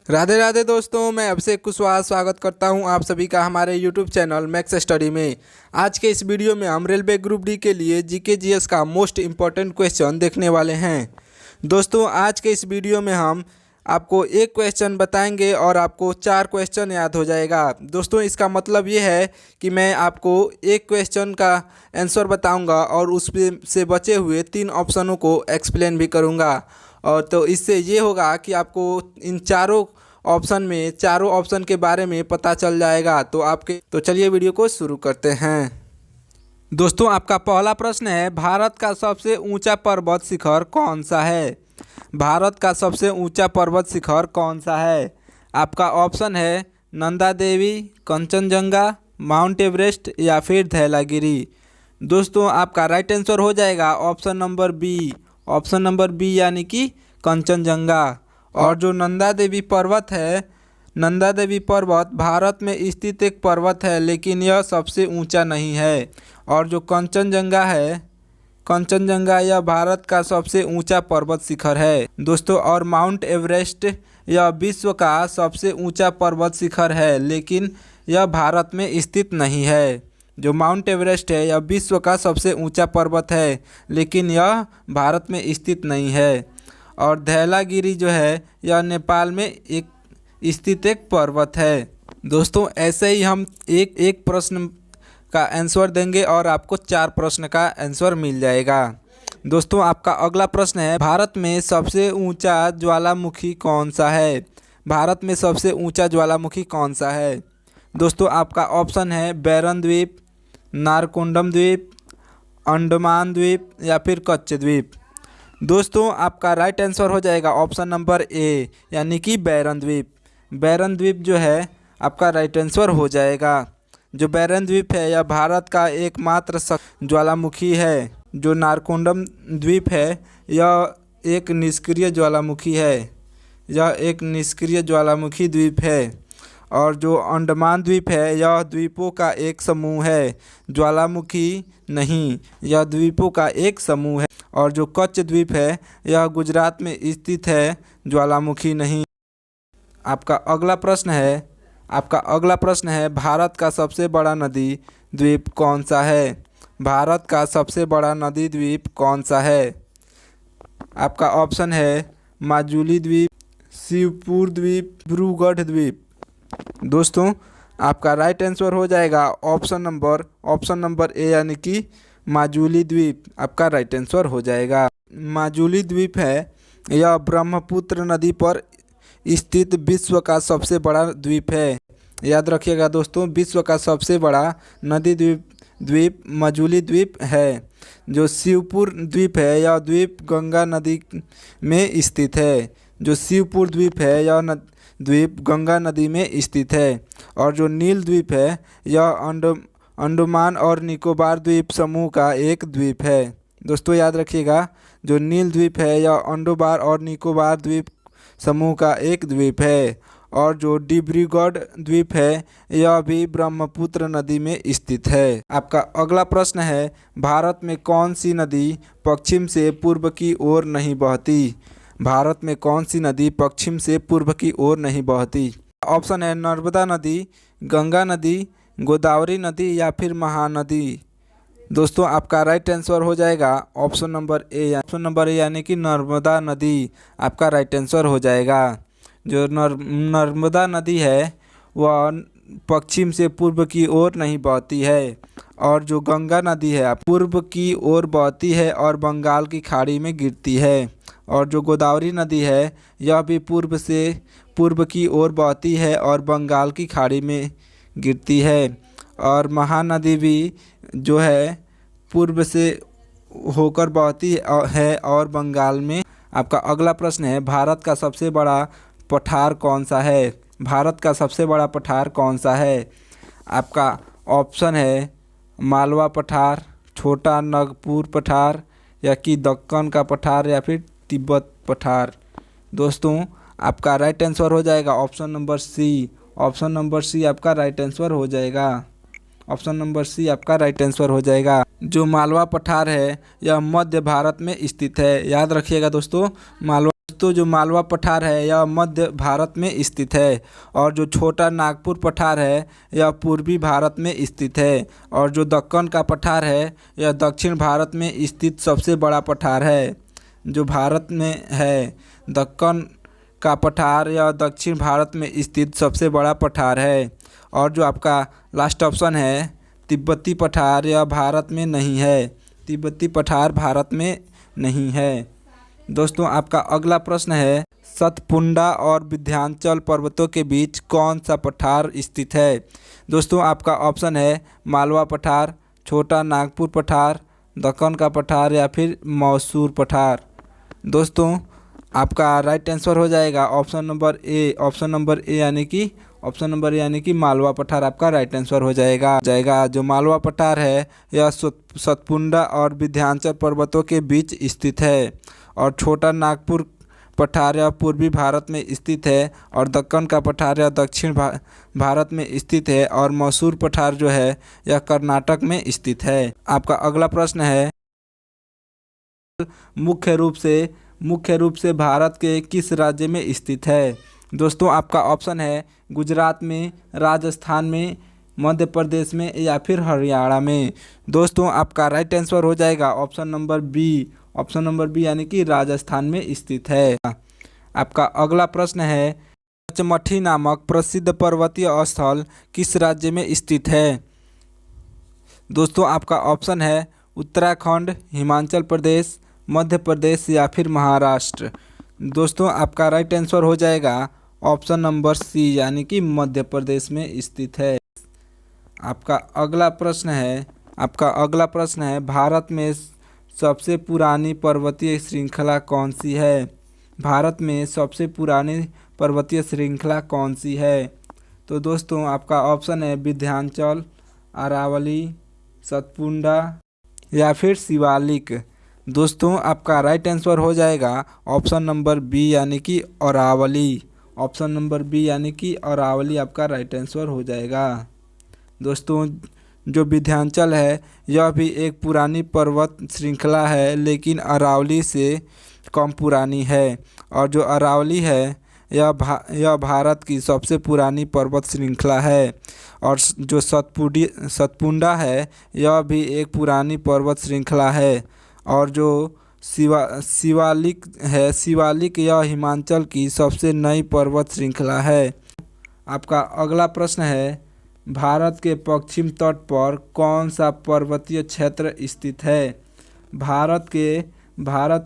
राधे राधे दोस्तों, मैं अभिषेक कुशवाहा स्वागत करता हूं आप सभी का हमारे YouTube चैनल मैक्स स्टडी में। आज के इस वीडियो में हम रेलवे ग्रुप डी के लिए जीके जीएस का मोस्ट इम्पॉर्टेंट क्वेश्चन देखने वाले हैं। दोस्तों, आज के इस वीडियो में हम आपको एक क्वेश्चन बताएंगे और आपको 4 क्वेश्चन याद हो जाएगा। दोस्तों, इसका मतलब ये है कि मैं आपको एक क्वेश्चन का आंसर बताऊंगा और उस से बचे हुए 3 ऑप्शनों को एक्सप्लेन भी करूंगा। और तो इससे ये होगा कि आपको इन चारों ऑप्शन के बारे में पता चल जाएगा। तो चलिए वीडियो को शुरू करते हैं। दोस्तों, आपका पहला प्रश्न है, भारत का सबसे ऊंचा पर्वत शिखर कौन सा है? भारत का सबसे ऊंचा पर्वत शिखर कौन सा है? आपका ऑप्शन है नंदा देवी, कंचनजंगा, माउंट एवरेस्ट या फिर धैलागिरी। दोस्तों, आपका राइट आंसर हो जाएगा option number B. Option number B यानी कि कंचनजंगा। और जो नंदा देवी पर्वत है, नंदा देवी पर्वत भारत में स्थित एक पर्वत है, लेकिन यह सबसे ऊंचा नहीं है। और जो कंचनजंगा है, कंचनजंगा यह भारत का सबसे ऊंचा पर्वत शिखर है दोस्तों। और माउंट एवरेस्ट यह विश्व का सबसे ऊंचा पर्वत शिखर है, लेकिन यह भारत में स्थित नहीं है। जो माउंट एवरेस्ट है यह विश्व का सबसे ऊंचा पर्वत है, लेकिन यह भारत में स्थित नहीं है। और धैलागिरी जो है यह नेपाल में स्थित एक पर्वत है। दोस्तों, ऐसे ही हम एक प्रश्न का आंसर देंगे और आपको 4 प्रश्न का आंसर मिल जाएगा। दोस्तों, आपका अगला प्रश्न है, भारत में सबसे ऊंचा ज्वालामुखी कौन सा है? भारत में सबसे ऊंचा ज्वालामुखी कौन सा है? दोस्तों, आपका ऑप्शन है बैरन द्वीप, नारकोंडम द्वीप, अंडमान द्वीप या फिर कच्छ द्वीप। दोस्तों, आपका राइट आंसर हो जाएगा ऑप्शन नंबर ए यानी कि बैरन द्वीप। बैरन द्वीप जो है आपका राइट आंसर हो जाएगा। जो बैरन द्वीप है यह भारत का एकमात्र ज्वालामुखी है। जो नारकोंडम द्वीप है यह एक निष्क्रिय ज्वालामुखी है। यह एक निष्क्रिय ज्वालामुखी द्वीप है। और जो अंडमान द्वीप है यह द्वीपों का एक समूह है, ज्वालामुखी नहीं, यह द्वीपों का एक समूह है। और जो कच्छ द्वीप है यह गुजरात में स्थित है, ज्वालामुखी नहीं। आपका अगला प्रश्न है, भारत का सबसे बड़ा नदी द्वीप कौन सा है? भारत का सबसे बड़ा नदी द्वीप कौन सा है? आपका ऑप्शन है माजुली द्वीप, शिवपुर द्वीप, डिब्रूगढ़ द्वीप। दोस्तों, आपका राइट आंसर हो जाएगा ऑप्शन नंबर ए यानी कि माजुली द्वीप। आपका राइट आंसर हो जाएगा। माजुली द्वीप है यह ब्रह्मपुत्र नदी पर स्थित विश्व का सबसे बड़ा द्वीप है। याद रखिएगा दोस्तों, विश्व का सबसे बड़ा नदी द्वीप माजुली द्वीप है। जो शिवपुर द्वीप है यह द्वीप गंगा नदी में स्थित है। जो शिवपुर द्वीप है यह द्वीप गंगा नदी में स्थित है। और जो नील द्वीप है यह अंडमान और निकोबार द्वीप समूह का एक द्वीप है। दोस्तों, याद रखिएगा, जो नील द्वीप है यह अंडमान और निकोबार द्वीप समूह का एक द्वीप है। और जो डिब्रूगढ़ द्वीप है यह भी ब्रह्मपुत्र नदी में स्थित है। आपका अगला प्रश्न है, भारत में कौन सी नदी पश्चिम से पूर्व की ओर नहीं बहती? भारत में कौन सी नदी पश्चिम से पूर्व की ओर नहीं बहती? ऑप्शन है नर्मदा नदी, गंगा नदी, गोदावरी नदी या फिर महानदी। दोस्तों, आपका राइट आंसर हो जाएगा ऑप्शन नंबर ए यानी कि नर्मदा नदी। आपका राइट आंसर हो जाएगा। जो नर्मदा नदी है वह पश्चिम से पूर्व की ओर नहीं बहती है। और जो गंगा नदी है पूर्व की ओर बहती है और बंगाल की खाड़ी में गिरती है। और जो गोदावरी नदी है यह भी पूर्व की ओर बहती है और बंगाल की खाड़ी में गिरती है। और महानदी भी जो है पूर्व से होकर बहती है और बंगाल में। आपका अगला प्रश्न है, भारत का सबसे बड़ा पठार कौन सा है? भारत का सबसे बड़ा पठार कौन सा है? आपका ऑप्शन है मालवा पठार, छोटा नागपुर पठार या कि दक्कन का पठार या फिर तिब्बत पठार। दोस्तों, आपका राइट आंसर हो जाएगा option number C. Option number C आपका राइट आंसर हो जाएगा। ऑप्शन नंबर सी आपका राइट आंसर हो जाएगा। जो मालवा पठार है यह मध्य भारत में स्थित है। याद रखिएगा दोस्तों, दोस्तों जो मालवा पठार है यह मध्य भारत में स्थित है, और जो छोटा नागपुर पठार है यह पूर्वी भारत में स्थित है, और जो दक्कन का पठार है यह दक्षिण भारत में स्थित सबसे बड़ा पठार है। जो भारत में है दक्कन का पठार यह दक्षिण भारत में स्थित सबसे बड़ा पठार है। और जो आपका लास्ट ऑप्शन है तिब्बती पठार, यह भारत में नहीं है। तिब्बती पठार भारत में नहीं है। दोस्तों आपका अगला प्रश्न है, सतपुंडा और विंध्याचल पर्वतों के बीच कौन सा पठार स्थित है? दोस्तों आपका ऑप्शन है मालवा पठार, छोटा नागपुर पठार, दक्कन का पठार या फिर मैसूर पठार। दोस्तों आपका राइट आंसर हो जाएगा option number A. Option number A यानी कि मालवा पठार आपका राइट आंसर हो जाएगा। जो मालवा पठार है यह सतपुंडा और विंध्याचल पर्वतों के बीच स्थित है, और छोटा नागपुर पठार यह पूर्वी भारत में स्थित है, और दक्कन का पठार यह दक्षिण भारत में स्थित है, और मैसूर पठार जो है यह कर्नाटक में स्थित है। आपका अगला प्रश्न है, मुख्य रूप से भारत के किस राज्य में स्थित है? दोस्तों आपका ऑप्शन है गुजरात में, राजस्थान में, मध्य प्रदेश में या फिर हरियाणा में। दोस्तों आपका राइट आंसर हो जाएगा option number B. Option number B यानी कि राजस्थान में स्थित है। आपका अगला प्रश्न है, पंचमढ़ी नामक प्रसिद्ध पर्वतीय स्थल किस राज्य में स्थित है? दोस्तों आपका ऑप्शन है उत्तराखंड, हिमाचल प्रदेश, मध्य प्रदेश या फिर महाराष्ट्र। दोस्तों आपका राइट आंसर हो जाएगा ऑप्शन नंबर सी यानी कि मध्य प्रदेश में स्थित है। आपका अगला प्रश्न है, भारत में सबसे पुरानी पर्वतीय श्रृंखला कौन सी है? भारत में सबसे पुरानी पर्वतीय श्रृंखला कौन सी है? तो दोस्तों आपका ऑप्शन है विंध्याचल, अरावली, सतपुंडा या फिर शिवालिक। दोस्तों आपका राइट आंसर हो जाएगा ऑप्शन नंबर बी यानी कि अरावली। ऑप्शन नंबर बी यानी कि अरावली आपका राइट आंसर हो जाएगा। दोस्तों जो विंध्याचल है यह भी एक पुरानी पर्वत श्रृंखला है, लेकिन अरावली से कम पुरानी है, और जो अरावली है यह भारत की सबसे पुरानी पर्वत श्रृंखला है, और जो सतपुंडा है यह भी एक पुरानी पर्वत श्रृंखला है, और जो शिवालिक यह हिमाचल की सबसे नई पर्वत श्रृंखला है। आपका अगला प्रश्न है, भारत के पश्चिम तट पर कौन सा पर्वतीय क्षेत्र स्थित है? भारत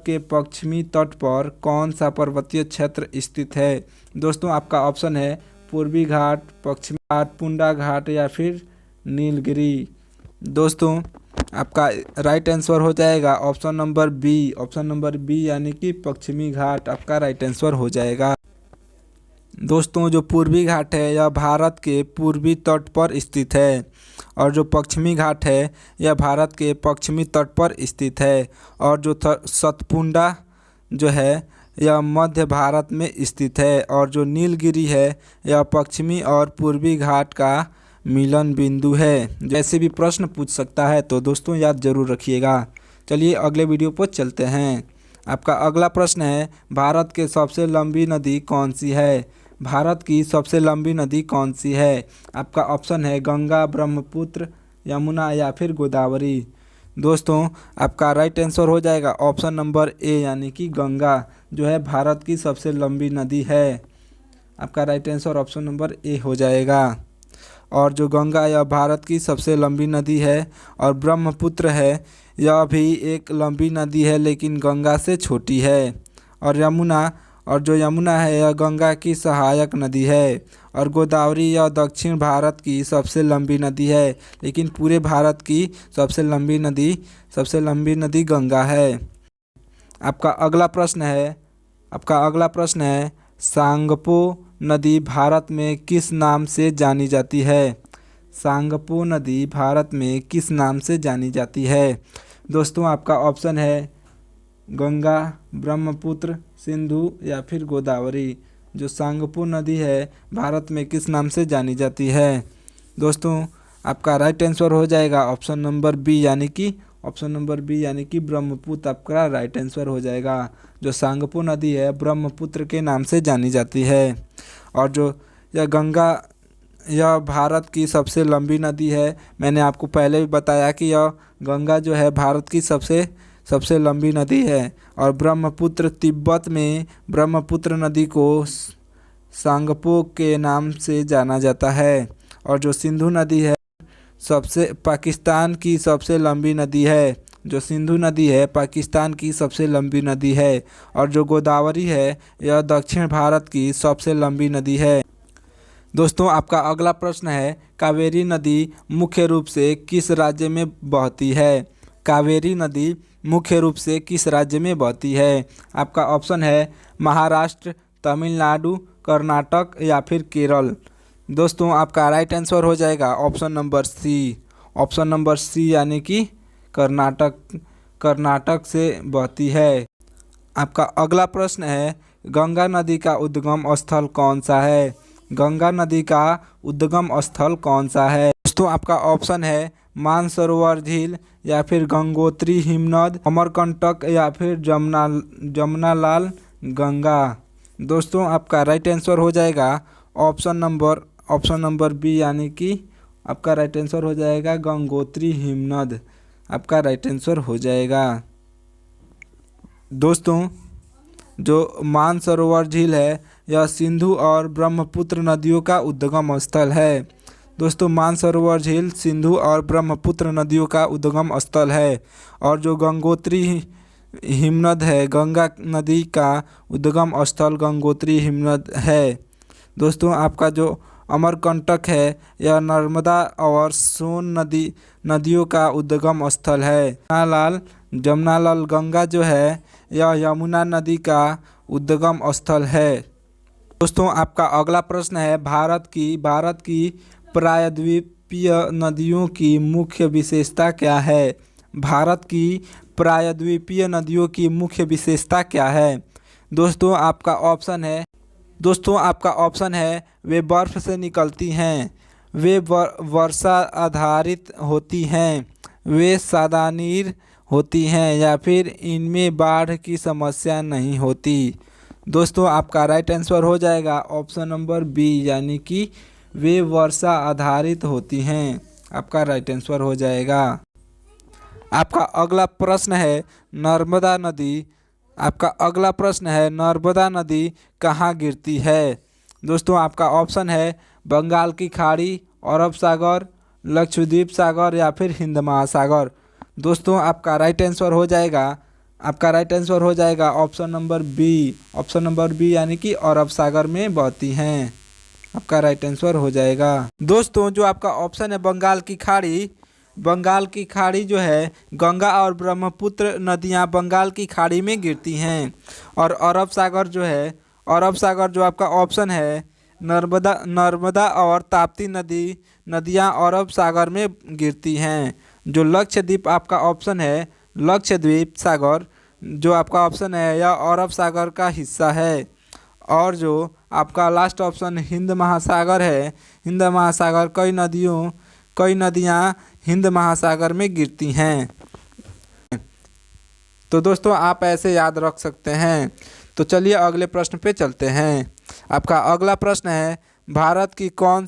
के पश्चिमी तट पर कौन सा पर्वतीय क्षेत्र स्थित है? दोस्तों आपका ऑप्शन है पूर्वी घाट, पश्चिमी घाट, पुंडा घाट या फिर नीलगिरी। दोस्तों आपका राइट आंसर हो जाएगा option number B. Option number B यानी कि पश्चिमी घाट आपका राइट आंसर हो जाएगा। दोस्तों जो पूर्वी घाट है यह भारत के पूर्वी तट पर स्थित है, और जो पश्चिमी घाट है यह भारत के पश्चिमी तट पर स्थित है, और जो सतपुंडा जो है यह मध्य भारत में स्थित है, और जो नीलगिरी है यह पश्चिमी और पूर्वी घाट का मिलन बिंदु है। जैसे भी प्रश्न पूछ सकता है, तो दोस्तों याद जरूर रखिएगा। चलिए अगले वीडियो पर चलते हैं। आपका अगला प्रश्न है, भारत की सबसे लंबी नदी कौन सी है? भारत की सबसे लंबी नदी कौन सी है? आपका ऑप्शन है गंगा, ब्रह्मपुत्र, यमुना या फिर गोदावरी। दोस्तों आपका राइट आंसर हो जाएगा ऑप्शन नंबर ए यानी कि गंगा जो है भारत की सबसे लंबी नदी है। आपका right answer option number A हो जाएगा। और जो गंगा यह भारत की सबसे लंबी नदी है, और ब्रह्मपुत्र है यह भी एक लंबी नदी है लेकिन गंगा से छोटी है, और जो यमुना है यह गंगा की सहायक नदी है, और गोदावरी यह दक्षिण भारत की सबसे लंबी नदी है, लेकिन पूरे भारत की सबसे लंबी नदी गंगा है। आपका अगला प्रश्न है सांगपो नदी भारत में किस नाम से जानी जाती है? सांगपो नदी भारत में किस नाम से जानी जाती है? दोस्तों आपका ऑप्शन है गंगा, ब्रह्मपुत्र, सिंधु या फिर गोदावरी। जो सांगपो नदी है भारत में किस नाम से जानी जाती है? दोस्तों आपका राइट आंसर हो जाएगा ऑप्शन नंबर बी यानी कि ऑप्शन नंबर बी यानी कि ब्रह्मपुत्र आपका राइट आंसर हो जाएगा। जो सांगपो नदी है ब्रह्मपुत्र के नाम से जानी जाती है। और जो यह गंगा, यह भारत की सबसे लंबी नदी है। मैंने आपको पहले भी बताया कि यह गंगा जो है भारत की सबसे लंबी नदी है। और ब्रह्मपुत्र तिब्बत में ब्रह्मपुत्र नदी को सांगपो के नाम से जाना जाता है। और जो सिंधु नदी है पाकिस्तान की सबसे लंबी नदी है। जो सिंधु नदी है पाकिस्तान की सबसे लंबी नदी है। और जो गोदावरी है यह दक्षिण भारत की सबसे लंबी नदी है। दोस्तों आपका अगला प्रश्न है, कावेरी नदी मुख्य रूप से किस राज्य में बहती है? कावेरी नदी मुख्य रूप से किस राज्य में बहती है? आपका ऑप्शन है महाराष्ट्र, तमिलनाडु, कर्नाटक या फिर केरल। दोस्तों आपका राइट आंसर हो जाएगा option number C. Option number C यानी कि कर्नाटक से बहती है। आपका अगला प्रश्न है, गंगा नदी का उद्गम स्थल कौन सा है? गंगा नदी का उद्गम स्थल कौन सा है? दोस्तों आपका ऑप्शन है मानसरोवर झील या फिर गंगोत्री हिमनद, अमरकंटक या फिर जमुनालाल गंगा। दोस्तों आपका राइट आंसर हो जाएगा ऑप्शन नंबर बी यानी कि आपका राइट आंसर हो जाएगा गंगोत्री हिमनद। आपका राइट आंसर हो जाएगा। दोस्तों जो मानसरोवर झील है यह सिंधु और ब्रह्मपुत्र नदियों का उद्गम स्थल है। दोस्तों मानसरोवर झील सिंधु और ब्रह्मपुत्र नदियों का उद्गम स्थल है। और जो गंगोत्री हिमनद है, गंगा नदी का उद्गम स्थल गंगोत्री हिमनद है। दोस्तों आपका जो अमरकंटक है यह नर्मदा और सोन नदियों का उद्गम स्थल है। जमुनालाल गंगा जो है यह यमुना नदी का उद्गम स्थल है। दोस्तों आपका अगला प्रश्न है, भारत की प्रायद्वीपीय नदियों की मुख्य विशेषता क्या है? भारत की प्रायद्वीपीय नदियों की मुख्य विशेषता क्या है? दोस्तों आपका ऑप्शन है वे बर्फ से निकलती हैं, वे वर्षा आधारित होती हैं, वे सादानीर होती हैं या फिर इनमें बाढ़ की समस्या नहीं होती। दोस्तों आपका राइट आंसर हो जाएगा ऑप्शन नंबर बी यानी कि वे वर्षा आधारित होती हैं। आपका राइट आंसर हो जाएगा। आपका अगला प्रश्न है नर्मदा नदी कहाँ गिरती है? दोस्तों आपका ऑप्शन है बंगाल की खाड़ी, अरब सागर, लक्षद्वीप सागर या फिर हिंद महासागर। दोस्तों आपका राइट आंसर हो जाएगा ऑप्शन नंबर बी यानी कि अरब सागर में बहती हैं। आपका राइट आंसर हो जाएगा। दोस्तों जो आपका ऑप्शन है बंगाल की खाड़ी जो है गंगा और ब्रह्मपुत्र नदियां बंगाल की खाड़ी में गिरती हैं। और अरब सागर जो आपका ऑप्शन है नर्मदा और ताप्ती नदियां अरब सागर में गिरती हैं। जो लक्षद्वीप आपका ऑप्शन है लक्षद्वीप सागर जो आपका ऑप्शन है यह अरब सागर का हिस्सा है। और जो आपका लास्ट ऑप्शन हिंद महासागर है, हिंद महासागर कई नदियां हिंद महासागर में गिरती हैं। तो दोस्तों आप ऐसे याद रख सकते हैं। तो चलिए अगले प्रश्न पे चलते हैं। आपका अगला प्रश्न है, भारत की कौन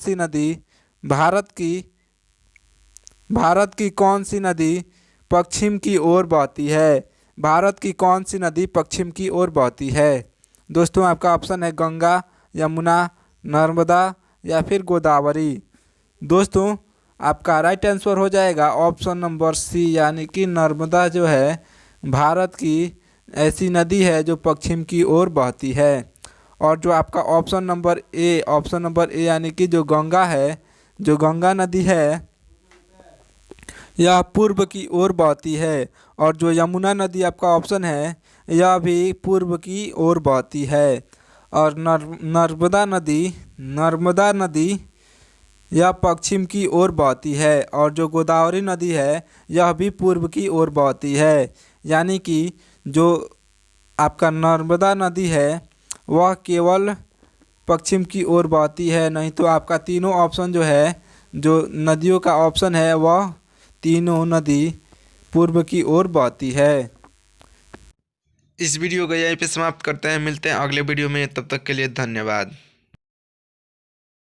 सी नदी पश्चिम की ओर बहती है? भारत की कौन सी नदी पश्चिम की ओर बहती है? दोस्तों आपका ऑप्शन है गंगा, यमुना, नर्मदा या फिर गोदावरी। दोस्तों आपका राइट आंसर हो जाएगा ऑप्शन नंबर सी यानी कि नर्मदा जो है भारत की ऐसी नदी है जो पश्चिम की ओर बहती है। और जो आपका ऑप्शन नंबर ए यानी कि जो गंगा नदी है यह पूर्व की ओर बहती है। और जो यमुना नदी आपका ऑप्शन है यह भी पूर्व की ओर बहती है। और नर्मदा नदी यह पश्चिम की ओर बहती है। और जो गोदावरी नदी है यह भी पूर्व की ओर बहती है। यानी कि जो आपका नर्मदा नदी है वह केवल पश्चिम की ओर बहती है, नहीं तो आपका तीनों ऑप्शन जो है जो नदियों का ऑप्शन है वह तीनों नदी पूर्व की ओर बहती है। इस वीडियो को यहीं पे समाप्त करते हैं, मिलते हैं अगले वीडियो में, तब तक के लिए धन्यवाद।